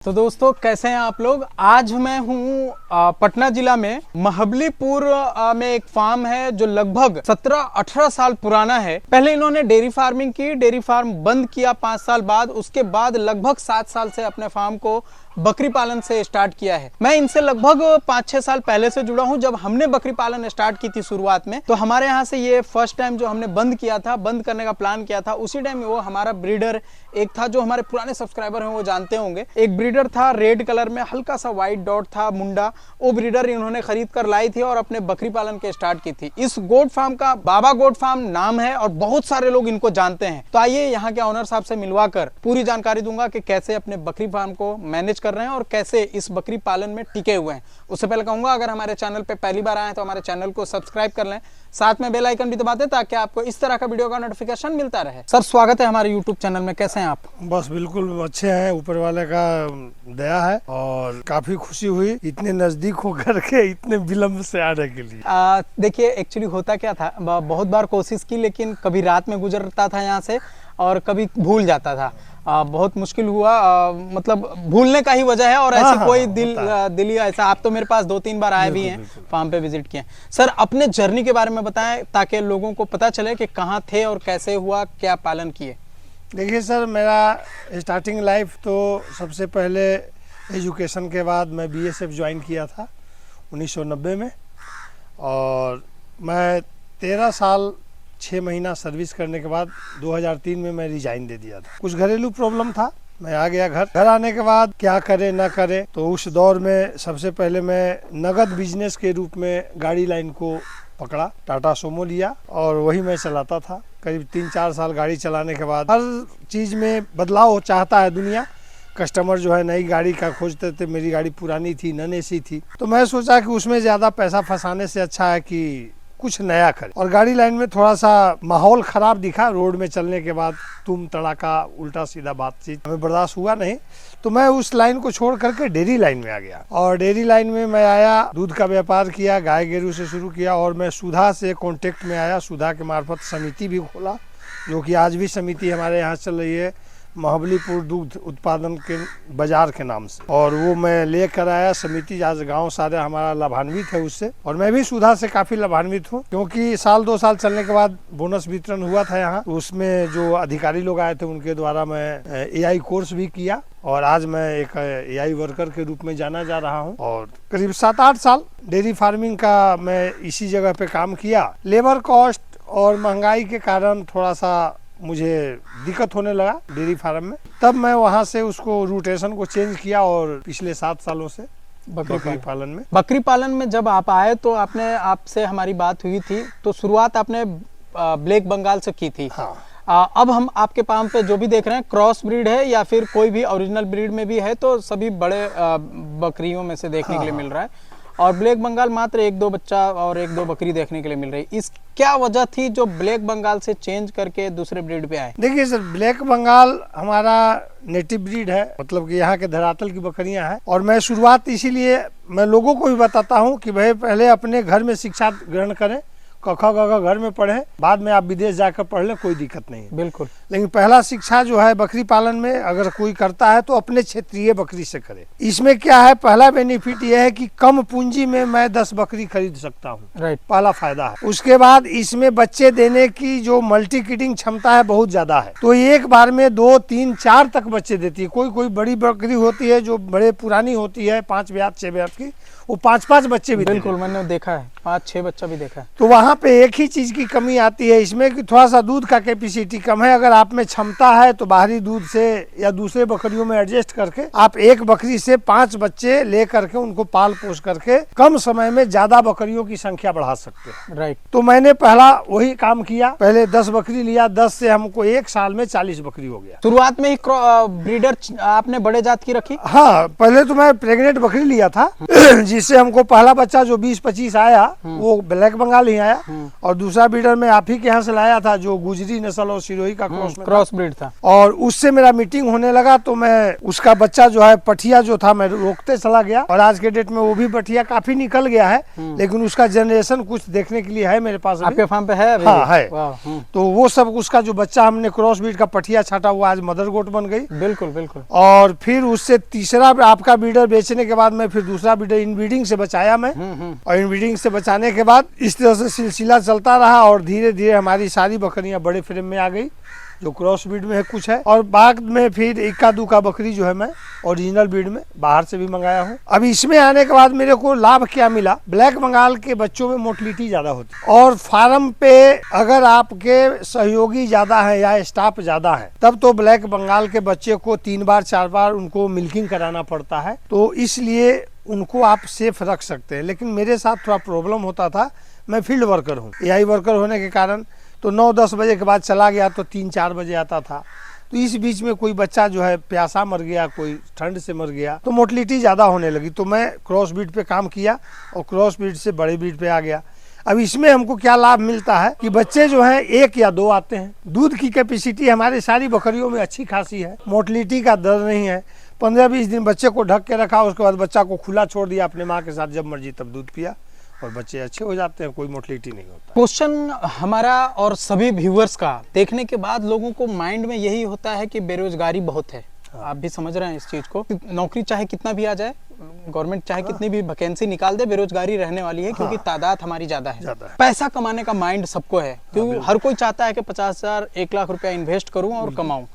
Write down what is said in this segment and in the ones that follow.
तो दोस्तों कैसे हैं आप लोग। आज मैं हूँ पटना जिला में महाबलीपुर में एक फार्म है जो लगभग 17-18 साल पुराना है। पहले इन्होंने डेयरी फार्मिंग की, डेयरी फार्म बंद किया 5 साल बाद। उसके बाद लगभग 7 साल से अपने फार्म को बकरी पालन से स्टार्ट किया है। मैं इनसे लगभग 5-6 साल पहले से जुड़ा हूं। जब हमने बकरी पालन स्टार्ट की थी शुरुआत में, तो हमारे यहाँ से ये फर्स्ट टाइम जो हमने बंद किया था, बंद करने का प्लान किया था, उसी टाइम वो हमारा ब्रीडर एक था जो हमारे पुराने सब्सक्राइबर हैं वो जानते होंगे। एक ब्रीडर था रेड कलर में, हल्का सा व्हाइट डॉट था मुंडा। वो ब्रीडर इन्होंने खरीद कर लाई थी और अपने बकरी पालन के स्टार्ट की थी। इस गोट फार्म का बाबा गोट फार्म नाम है और बहुत सारे लोग इनको जानते हैं। तो आइए यहाँ के ऑनर साहब से मिलवाकर पूरी जानकारी दूंगा कि कैसे अपने बकरी फार्म को मैनेज कर रहे हैं और कैसे इस बकरी पालन में टिके हुए हैं। उससे पहले कहूंगा, अगर हमारे चैनल पे पहली बार आए हैं तो हमारे चैनल को सब्सक्राइब कर लें, साथ में बेल आइकन भी दबा दें ताकि आपको इस तरह का वीडियो का नोटिफिकेशन मिलता रहे। सर स्वागत है हमारे यूट्यूब चैनल में, कैसे हैं आप? बस बिल्कुल अच्छे हैं, ऊपर वाले का दया है और काफी खुशी हुई इतने नजदीक होकर के इतने विलंब से आने के लिए। देखिए एक्चुअली होता क्या था, बहुत बार कोशिश की लेकिन कभी रात में गुजरता था यहाँ से और कभी भूल जाता था। बहुत मुश्किल हुआ, मतलब भूलने का ही वजह है और ऐसी कोई दिली ऐसा। आप तो मेरे पास 2-3 बार आए भी हैं, फार्म पे विजिट किए। सर अपने जर्नी के बारे में बताएं ताकि लोगों को पता चले कि कहाँ थे और कैसे हुआ, क्या पालन किए। देखिए सर, मेरा स्टार्टिंग लाइफ तो सबसे पहले एजुकेशन के बाद मैं बीएसएफ ज्वाइन किया था 1990 में, और मैं 13 साल 6 महीना सर्विस करने के बाद 2003 में मैं रिजाइन दे दिया था। कुछ घरेलू प्रॉब्लम था, मैं आ गया घर आने के बाद क्या करे ना करे, तो उस दौर में सबसे पहले मैं नगद बिजनेस के रूप में गाड़ी लाइन को पकड़ा, टाटा सोमो लिया और वही मैं चलाता था। करीब 3-4 साल गाड़ी चलाने के बाद हर चीज़ में बदलाव चाहता है दुनिया। कस्टमर जो है नई गाड़ी का खोजते थे, मेरी गाड़ी पुरानी थी, नॉन एसी थी, तो मैं सोचा कि उसमें ज़्यादा पैसा फंसाने से अच्छा है कि कुछ नया करें। और गाड़ी लाइन में थोड़ा सा माहौल खराब दिखा, रोड में चलने के बाद तुम तड़ाका उल्टा सीधा बातचीत हमें बर्दाश्त हुआ नहीं, तो मैं उस लाइन को छोड़ करके डेयरी लाइन में आ गया। और डेयरी लाइन में मैं आया, दूध का व्यापार किया, गाय गेरू से शुरू किया और मैं सुधा से कांटेक्ट में आया। सुधा के मार्फत समिति भी खोला, जो कि आज भी समिति हमारे यहाँ चल रही है, महाबलीपुर दूध उत्पादन के बाजार के नाम से, और वो मैं लेकर आया समिति। आज गांव सारे हमारा लाभान्वित है उससे, और मैं भी सुधा से काफी लाभान्वित हूँ, क्योंकि 1-2 साल चलने के बाद बोनस वितरण हुआ था यहाँ, उसमें जो अधिकारी लोग आए थे उनके द्वारा मैं एआई कोर्स भी किया और आज मैं एक एआई वर्कर के रूप में जाना जा रहा हूँ। और करीब 7-8 साल डेयरी फार्मिंग का मैं इसी जगह पे काम किया। लेबर कॉस्ट और महंगाई के कारण थोड़ा सा मुझे दिक्कत होने लगा डेयरी फार्म में, तब मैं वहां से उसको रूटेशन को चेंज किया और पिछले 7 सालों से बकरी पालन में। बकरी पालन में जब आप आए तो आपसे हमारी बात हुई थी, तो शुरुआत आपने ब्लैक बंगाल से की थी। हाँ। अब हम आपके फार्म पे जो भी देख रहे हैं क्रॉस ब्रीड है या फिर कोई भी ओरिजिनल ब्रीड में भी है, तो सभी बड़े बकरियों में से देखने के लिए मिल रहा है। और ब्लैक बंगाल मात्र 1-2 बच्चा और 1-2 बकरी देखने के लिए मिल रही है। इस क्या वजह थी जो ब्लैक बंगाल से चेंज करके दूसरे ब्रीड पे आए? देखिए सर, ब्लैक बंगाल हमारा नेटिव ब्रीड है, मतलब कि यहाँ के धरातल की बकरियां हैं। और मैं शुरुआत इसीलिए मैं लोगों को भी बताता हूँ कि भाई पहले अपने घर में शिक्षा ग्रहण करें, क ख ग घ घर में पढ़ें, बाद में आप विदेश जाकर पढ़ लें, कोई दिक्कत नहीं है। बिल्कुल। लेकिन पहला शिक्षा जो है बकरी पालन में अगर कोई करता है तो अपने क्षेत्रीय बकरी से करे। इसमें क्या है, पहला बेनिफिट यह है कि कम पूंजी में मैं 10 बकरी खरीद सकता हूँ, राइट, पहला फायदा है। उसके बाद इसमें बच्चे देने की जो मल्टी किडिंग क्षमता है बहुत ज्यादा है, तो एक बार में 2-3-4 तक बच्चे देती है। कोई बड़ी बकरी होती है जो बड़े पुरानी होती है, 5 ब्यात 6 ब्यात की, वो 5-5 बच्चे भी। बिल्कुल, मैंने देखा है, 5-6 बच्चा भी देखा है। तो वहाँ पे एक ही चीज की कमी आती है इसमें कि थोड़ा सा दूध का कैपेसिटी कम है। अगर आप में क्षमता है तो बाहरी दूध से या दूसरे बकरियों में एडजस्ट करके आप एक बकरी से 5 बच्चे ले करके उनको पाल पोस करके कम समय में ज्यादा बकरियों की संख्या बढ़ा सकते हैं। राइट। तो मैंने पहला वही काम किया, पहले 10 बकरी लिया, 10 से हमको 1 साल में 40 बकरी हो गया। शुरुआत में ही ब्रीडर आपने बड़े जात की रखी? हाँ, पहले तो मैं प्रेग्नेंट बकरी लिया था जिससे हमको पहला बच्चा जो 20-25 आया वो ब्लैक बंगाल ही आया। गया। और दूसरा ब्रीडर मैं आप ही के यहाँ से लाया था, जो गुजरी नस्ल और सिरोही का क्रॉस ब्रीड था। और उससे मेरा मीटिंग होने लगा, तो मैं उसका बच्चा जो है पठिया जो था मैं रोकते चला गया, और आज के डेट में वो भी पठिया काफी निकल गया है, लेकिन उसका जनरेशन कुछ देखने के लिए है मेरे पास आपके फार्म पे है अभी? हाँ है। वाह। तो वो सब उसका जो बच्चा हमने क्रॉस ब्रीड का पठिया छाटा, वो आज मदर गोट बन गई। बिल्कुल बिल्कुल। और फिर उससे तीसरा आपका ब्रीडर बेचने के बाद मैं फिर दूसरा ब्रीडर इनब्रीडिंग से बचाया मैं, और इनब्रीडिंग से बचाने के बाद इस तरह से सिलसिला चलता रहा, और धीरे धीरे हमारी सारी बकरियां बड़े फ्रेम में आ गई, जो क्रॉस ब्रीड में है कुछ है। और बाद में फिर इक्का दुक्का बकरी जो है मैं ओरिजिनल ब्रीड में बाहर से भी मंगाया हूँ। अब इसमें आने के बाद मेरे को लाभ क्या मिला, ब्लैक बंगाल के बच्चों में मोटिलिटी ज्यादा होती है, और फार्म पे अगर आपके सहयोगी ज्यादा है या स्टाफ ज्यादा है, तब तो ब्लैक बंगाल के बच्चे को 3 बार 4 बार उनको मिल्किंग कराना पड़ता है, तो इसलिए उनको आप सेफ रख सकते हैं। लेकिन मेरे साथ थोड़ा प्रॉब्लम होता था, मैं फील्ड वर्कर हूँ, एआई वर्कर होने के कारण तो 9-10 बजे के बाद चला गया तो 3-4 बजे आता था, तो इस बीच में कोई बच्चा जो है प्यासा मर गया, कोई ठंड से मर गया, तो मोटिलिटी ज़्यादा होने लगी। तो मैं क्रॉस ब्रीड पे काम किया और क्रॉस ब्रीड से बड़े ब्रीड पे आ गया। अब इसमें हमको क्या लाभ मिलता है कि बच्चे जो हैं 1 या 2 आते हैं, दूध की कैपेसिटी हमारी सारी बकरियों में अच्छी खासी है, मोटिलिटी का डर नहीं है। 15-20 दिन बच्चे को ढक के रखा, उसके बाद बच्चा को खुला छोड़ दिया अपने माँ के साथ, जब मर्जी तब दूध पिया, और बच्चे अच्छे हो जाते हैं, कोई मोटिलिटी नहीं होता। क्वेश्चन हमारा और सभी व्यूअर्स का देखने के बाद लोगों को माइंड में यही होता है कि बेरोजगारी बहुत है। आप भी समझ रहे हैं इस चीज को, नौकरी चाहे कितना भी आ जाए, गवर्नमेंट चाहे कितनी भी वैकेंसी निकाल दे, बेरोजगारी रहने वाली है, क्योंकि तादाद हमारी ज्यादा है। पैसा कमाने का माइंड सबको है, क्योंकि हर कोई चाहता है कि 50,000 1 लाख रुपया इन्वेस्ट करूं और कमाऊं।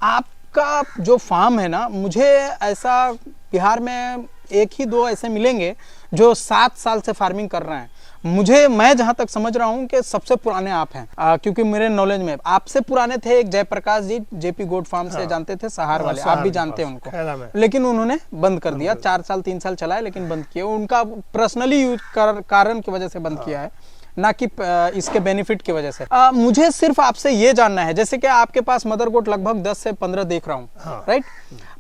आपका जो फार्म है ना, मुझे ऐसा बिहार में 1 ही 2 ऐसे मिलेंगे जो 7 साल से फार्मिंग कर रहे हैं। मैं जहां तक समझ रहा हूं कि सबसे पुराने आप हैं, क्योंकि मेरे नॉलेज में आपसे पुराने थे एक जयप्रकाश जी, जेपी गोट फार्म से जानते थे, सहार वाले, आप भी जानते हैं उनको, लेकिन उन्होंने बंद कर दिया। 4 साल 3 साल चलाए, लेकिन बंद किया। उनका पर्सनली यूज कारण की वजह से बंद किया है, ना कि इसके बेनिफिट की वजह से। मुझे सिर्फ आपसे ये जानना है, जैसे कि आपके पास मदर गोट लगभग 10 से 15 देख रहा हूँ, राइट?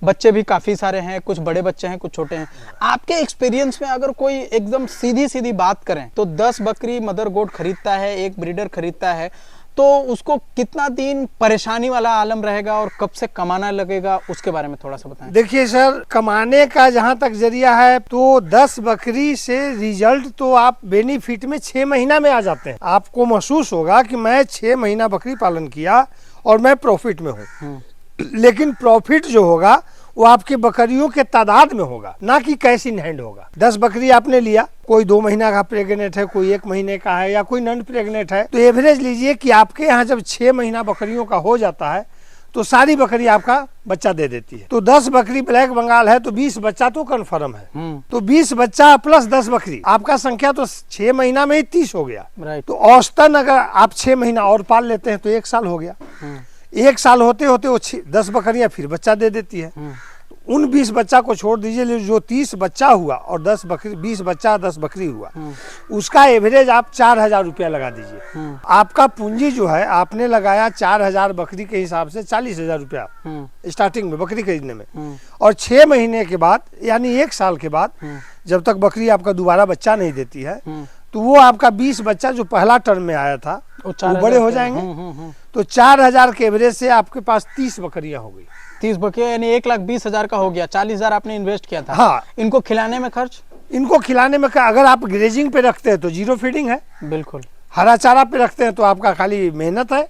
बच्चे भी काफी सारे हैं, कुछ बड़े बच्चे हैं, कुछ छोटे हैं। आपके एक्सपीरियंस में अगर कोई एकदम सीधी बात करें तो 10 बकरी मदर गोट खरीदता है, एक ब्रीडर खरीदता है, तो उसको कितना दिन परेशानी वाला आलम रहेगा और कब से कमाना लगेगा, उसके बारे में थोड़ा सा बताएं। देखिए सर, कमाने का जहाँ तक जरिया है, तो 10 बकरी से रिजल्ट तो आप बेनिफिट में 6 महीना में आ जाते हैं। आपको महसूस होगा कि मैं 6 महीना बकरी पालन किया और मैं प्रॉफिट में हूँ, लेकिन प्रॉफिट जो होगा वो आपके बकरियों के तादाद में होगा, ना कि कैश इन हैंड होगा। 10 बकरी आपने लिया, कोई 2 महीना का प्रेग्नेंट है, कोई 1 महीने का है, या कोई नॉन प्रेग्नेंट है, तो एवरेज लीजिए कि आपके यहाँ जब 6 महीना बकरियों का हो जाता है, तो सारी बकरी आपका बच्चा दे देती है। तो 10 बकरी ब्लैक बंगाल है तो 20 बच्चा तो कन्फर्म है। तो 20 बच्चा प्लस 10 बकरी, आपका संख्या तो 6 महीना में ही 30 हो गया। तो औसतन अगर आप 6 महीना और पाल लेते हैं तो 1 साल हो गया। 1 साल होते होते वो 10 बकरियां फिर बच्चा दे देती है। उन 20 बच्चा को छोड़ दीजिए, जो 30 बच्चा हुआ और 10 बकरी, 20 बच्चा 10 बकरी हुआ, उसका एवरेज आप 4,000 रुपया लगा दीजिए। आपका पूंजी जो है आपने लगाया 4,000 बकरी के हिसाब से 40,000 रुपया स्टार्टिंग में बकरी खरीदने में, और 6 महीने के बाद यानी 1 साल के बाद, जब तक बकरी आपका दोबारा बच्चा नहीं देती है, तो वो आपका 20 बच्चा जो पहला टर्म में आया था वो बड़े हो जाएंगे। तो 4,000 के एवरेज से आपके पास 30 बकरियां हो गई। 30 बकरियां यानी 1,20,000 का हो गया। 40,000 आपने इन्वेस्ट किया था। हाँ। इनको खिलाने में खर्च? इनको खिलाने में अगर आप ग्रेजिंग पे रखते हैं तो 0 फीडिंग है, बिल्कुल। हरा चारा पे रखते हैं तो आपका खाली मेहनत है,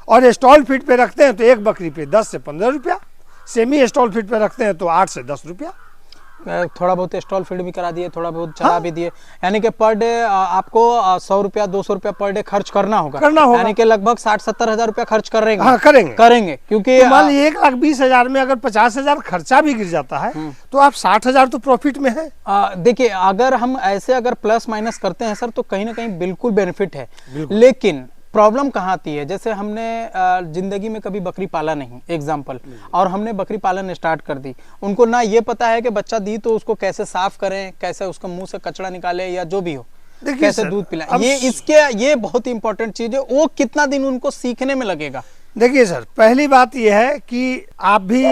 और स्टॉल फीड पे रखते हैं तो एक बकरी पे 10 से 15 रुपया, सेमी स्टॉल फीड पे रखते हैं तो 8 से 10 रुपया। थोड़ा बहुत स्टॉल फीड भी करा दिए, थोड़ा बहुत चला भी दिए, यानी कि पर डे आपको 100 रुपया 200 रुपया पर डे खर्च करना होगा, यानी कि लगभग 60-70 हजार रुपया खर्च करेंगे। हाँ, करेंगे क्योंकि तो मान लीजिए 1,20,000 में अगर 50,000 खर्चा भी गिर जाता है तो आप 60,000 तो प्रॉफिट में है। देखिए, अगर हम ऐसे अगर प्लस माइनस करते हैं सर, तो कहीं ना कहीं बिल्कुल बेनिफिट है। लेकिन प्रॉब्लम कहाँ आती है, जैसे हमने जिंदगी में कभी बकरी पाला नहीं, एग्जाम्पल, और हमने बकरी पालन स्टार्ट कर दी, उनको ना ये पता है कि बच्चा दी तो उसको कैसे साफ करें, कैसे उसको मुंह से कचरा निकाले या जो भी हो, कैसे दूध पिलाएं, ये बहुत इंपॉर्टेंट चीज है। वो कितना दिन उनको सीखने में लगेगा? देखिए सर, पहली बात यह है कि आप भी,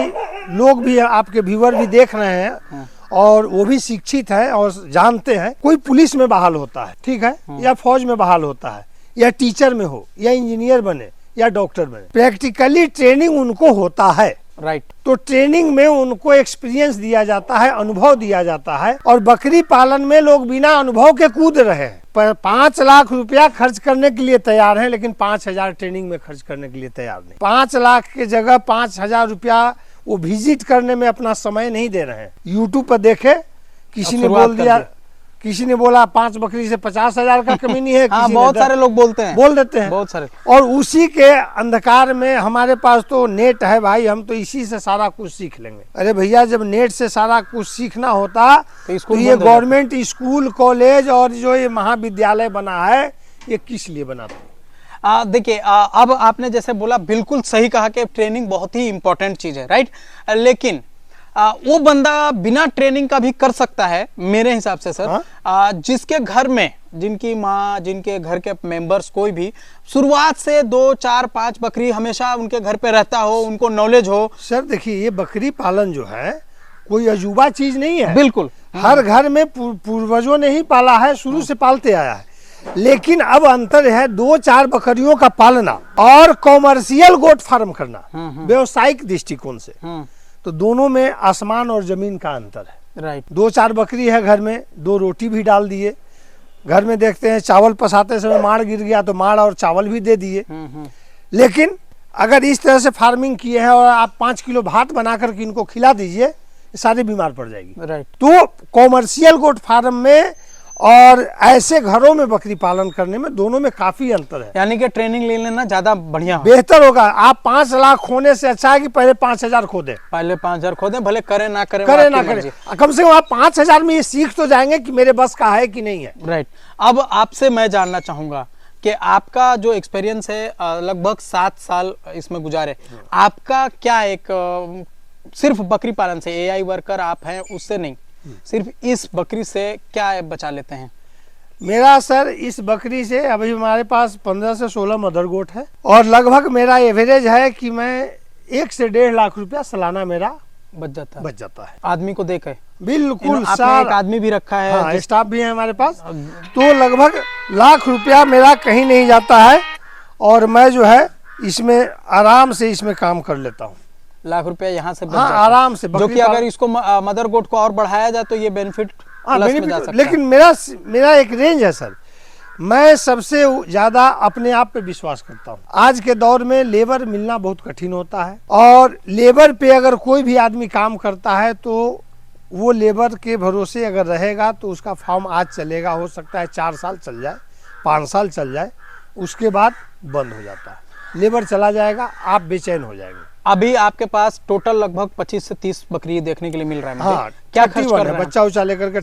लोग भी, आपके व्यूअर भी देख रहे हैं, और वो भी शिक्षित है और जानते हैं। कोई पुलिस में बहाल होता है, ठीक है, या फौज में बहाल होता है, या टीचर में हो, या इंजीनियर बने, या डॉक्टर बने, प्रैक्टिकली ट्रेनिंग उनको होता है। राइट। तो ट्रेनिंग में उनको एक्सपीरियंस दिया जाता है, अनुभव दिया जाता है। और बकरी पालन में लोग बिना अनुभव के कूद रहे हैं। पर 5 लाख रुपया खर्च करने के लिए तैयार हैं, लेकिन 5,000 ट्रेनिंग में खर्च करने के लिए तैयार नहीं। 5 लाख की जगह 5,000 रुपया वो विजिट करने में अपना समय नहीं दे रहे हैं। यूट्यूब पर देखे, किसी ने बोल दिया, किसी ने बोला 5 बकरी से 50,000 का कमी नहीं है। हाँ, बहुत सारे लोग बोलते हैं, बोल देते हैं बहुत सारे। और उसी के अंधकार में हमारे पास तो नेट है भाई, हम तो इसी से सारा कुछ सीख लेंगे। अरे भैया, जब नेट से सारा कुछ सीखना होता तो ये गवर्नमेंट स्कूल, कॉलेज और जो ये महाविद्यालय बना है, ये किस लिए बना था? देखिए, अब आपने जैसे बोला, बिल्कुल सही कहा कि ट्रेनिंग बहुत ही इंपॉर्टेंट चीज है, राइट। लेकिन वो बंदा बिना ट्रेनिंग का भी कर सकता है मेरे हिसाब से सर। जिसके घर में, जिनकी माँ, जिनके घर के मेंबर्स, कोई भी शुरुआत से 2, 4, 5 बकरी हमेशा उनके घर पे रहता हो, उनको नॉलेज हो। सर देखिए, ये बकरी पालन जो है कोई अजूबा चीज नहीं है। बिल्कुल, हर घर में पूर्वजों ने ही पाला है, शुरू से पालते आया है। लेकिन अब अंतर है 2-4 बकरियों का पालना और कॉमर्शियल गोट फार्म करना, व्यवसायिक दृष्टिकोण से। तो दोनों में आसमान और जमीन का अंतर है। राइट। 2-4 बकरी है घर में, 2 रोटी भी डाल दिए। घर में देखते हैं चावल पसाते समय माड़ गिर गया तो माड़ और चावल भी दे दिए। लेकिन अगर इस तरह से फार्मिंग किए हैं और आप 5 किलो भात बना करके इनको खिला दीजिए, सारी बीमार पड़ जाएगी। राइट। तो कॉमर्शियल गोट फार्म में और ऐसे घरों में बकरी पालन करने में दोनों में काफी अंतर है। यानी कि ट्रेनिंग ले लेना ज्यादा बढ़िया हो, बेहतर होगा। आप 5 लाख खोने से अच्छा है कि पहले 5,000 खो दें। पहले 5,000 खो दें, भले करे ना करे, ना करे, कम से कम आप 5,000 में ये सीख तो जाएंगे कि मेरे बस का है कि नहीं है। राइट। अब आपसे मैं जानना चाहूंगा कि आपका जो एक्सपीरियंस है, लगभग 7 साल इसमें गुजारे, आपका क्या एक सिर्फ बकरी पालन से, AI वर्कर आप हैं उससे नहीं, सिर्फ इस बकरी से क्या बचा लेते हैं? मेरा सर इस बकरी से अभी हमारे पास 15 से 16 मदर गोट है और लगभग मेरा एवरेज है कि मैं 1 से 1.5 लाख रुपया सालाना मेरा बच जाता है आदमी को देकर। बिल्कुल आपने एक आदमी भी रखा है? हाँ, स्टाफ भी है हमारे पास। तो लगभग लाख रुपया मेरा कहीं नहीं जाता है और मैं जो है इसमें आराम से इसमें काम कर लेता हूँ। लाख रुपया यहाँ से बच हाँ, जाता आराम से। जो कि अगर इसको मदर गोट को और बढ़ाया जाए तो ये बेनिफिट प्लस में जा सकता है। लेकिन मेरा एक रेंज है सर। मैं सबसे ज्यादा अपने आप पे विश्वास करता हूँ। आज के दौर में लेबर मिलना बहुत कठिन होता है और लेबर पे अगर कोई भी आदमी काम करता है तो वो लेबर के भरोसे अगर रहेगा तो उसका फार्म आज चलेगा, हो सकता है 4 साल चल जाए, 5 साल चल जाए, उसके बाद बंद हो जाता है। लेबर चला जाएगा, आप बेचैन हो जाएंगे। अभी आपके पास टोटल लगभग 25 से 30 बकरी देखने के लिए मिल रहा है मुझे। हाँ, क्या खर्च कर रहे हैं? बच्चा उच्चा लेकर के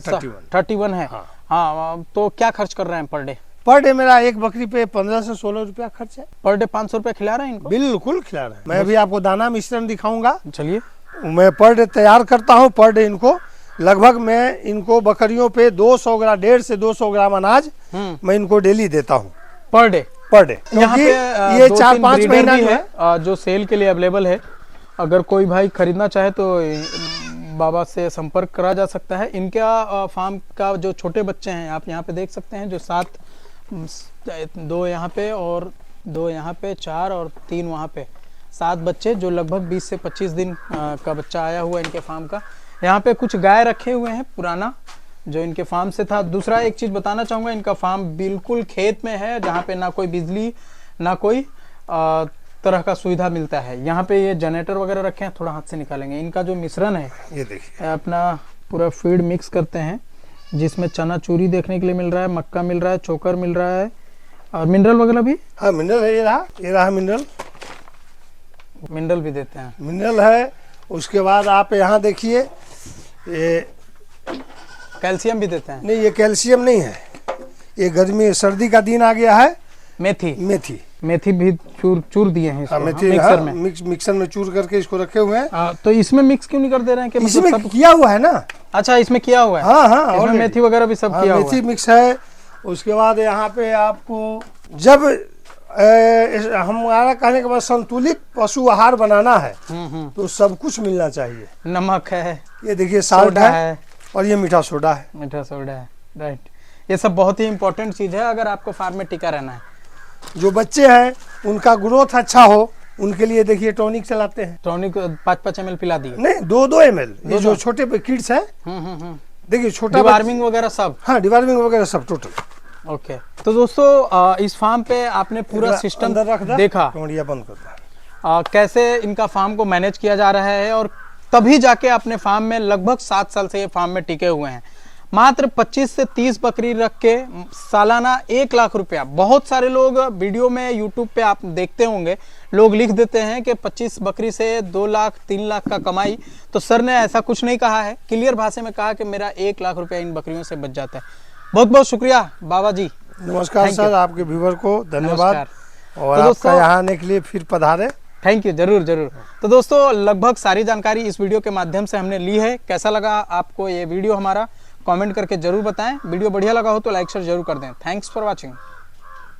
31 है। हाँ, तो क्या खर्च कर रहे हैं पर डे? पर डे मेरा एक बकरी पे 15 से 16 रुपया खर्च है। पर डे 500 रुपया खिला रहे हैं इनको? बिल्कुल खिला रहे हैं। मैं अभी आपको दाना मिश्रण दिखाऊंगा। चलिए। मैं पर डे तैयार करता हूँ। पर डे इनको लगभग मैं इनको बकरियों पे 200 ग्राम, 1.5 से 200 ग्राम अनाज मैं इनको डेली देता हूँ। पर डे यहाँ पे ये 4-5 महीना है जो सेल के लिए अवेलेबल है। अगर कोई भाई खरीदना चाहे तो बाबा से संपर्क करा जा सकता है। इनका फार्म का जो छोटे बच्चे हैं आप यहाँ पे देख सकते हैं, जो 2 यहाँ पे और 2 यहाँ पे, 4 और 3 वहाँ पे, 7 बच्चे, जो लगभग 20 से 25 दिन का बच्चा आया हुआ है इनके फार्म का। यहाँ पे कुछ गाय रखे हुए हैं पुराना जो इनके फार्म से था। दूसरा एक चीज बताना चाहूंगा, इनका फार्म बिल्कुल खेत में है जहाँ पे ना कोई बिजली ना कोई तरह का सुविधा मिलता है। यहाँ पे ये जनरेटर वगैरह रखे हैं, थोड़ा हाथ से निकालेंगे। इनका जो मिश्रण है, ये देखिए, अपना पूरा फीड मिक्स करते हैं जिसमें चना चूरी देखने के लिए मिल रहा है, मक्का मिल रहा है, चोकर मिल रहा है और मिनरल वगैरह भी। हाँ, मिनरल है, ये रहा मिनरल भी देते हैं। मिनरल है। उसके बाद आप यहाँ देखिए, ये कैल्शियम भी देते हैं। नहीं, ये कैल्शियम नहीं है, ये गर्मी सर्दी का दिन आ गया है। मेथी भी चूर दिए हैं इसको। मेथी मिक्सर में मिक्सर में चूर करके इसको रखे हुए हैं। तो इसमें मिक्स क्यों नहीं कर दे रहे हैं कि इसमें सब किया हुआ है ना? अच्छा, इसमें किया हुआ है। हाँ, इसमें मेथी वगैरह भी सब किया हुआ है। मेथी मिक्स है। उसके बाद यहाँ पे आपको जब हमारा कहने के बाद संतुलित पशु आहार बनाना है तो सब कुछ मिलना चाहिए। नमक है, ये देखिए, साल्ट है, और ये मीठा सोडा है। मीठा सोडा है, राइट। ये सब बहुत ही इंपॉर्टेंट चीज़ है अगर आपको फार्म में टिका रहना है। जो बच्चे हैं उनका ग्रोथ अच्छा हो, उनके लिए देखिए टॉनिक चलाते हैं। टॉनिक 5-5 ml पिला दिए। नहीं, 2-2 ml। ये जो छोटे किड्स हैं, देखिए छोटा डिवार्मिंग वगैरह सब। हाँ, डिवार्मिंग वगैरह सब टोटल। ओके। तो दोस्तों इस फार्म पे आपने पूरा सिस्टम अंदर रख दे, देखा, कमरिया बंद कर दे। कैसे इनका फार्म को मैनेज किया जा रहा है, और तभी जाके अपने फार्म में लगभग 7 साल से ये फार्म में टिके हुए हैं। मात्र 25 से 30 बकरी रख के सालाना 1 लाख रुपया। बहुत सारे लोग वीडियो में यूट्यूब पे आप देखते होंगे, लोग लिख देते हैं कि 25 बकरी से 2 लाख 3 लाख का कमाई। तो सर ने ऐसा कुछ नहीं कहा है, क्लियर भाषा में कहा कि मेरा 1 लाख रुपया इन बकरियों से बच जाता है। बहुत बहुत शुक्रिया बाबा जी। नमस्कार सर, आपके व्यूवर को धन्यवाद, और तो आपका यहाँ आने के लिए फिर पधारे। थैंक यू, जरूर जरूर। तो दोस्तों लगभग सारी जानकारी इस वीडियो के माध्यम से हमने ली है। कैसा लगा आपको ये वीडियो हमारा, कमेंट करके जरूर बताएं। वीडियो बढ़िया लगा हो तो लाइक शेयर जरूर कर दें। Thanks for watching.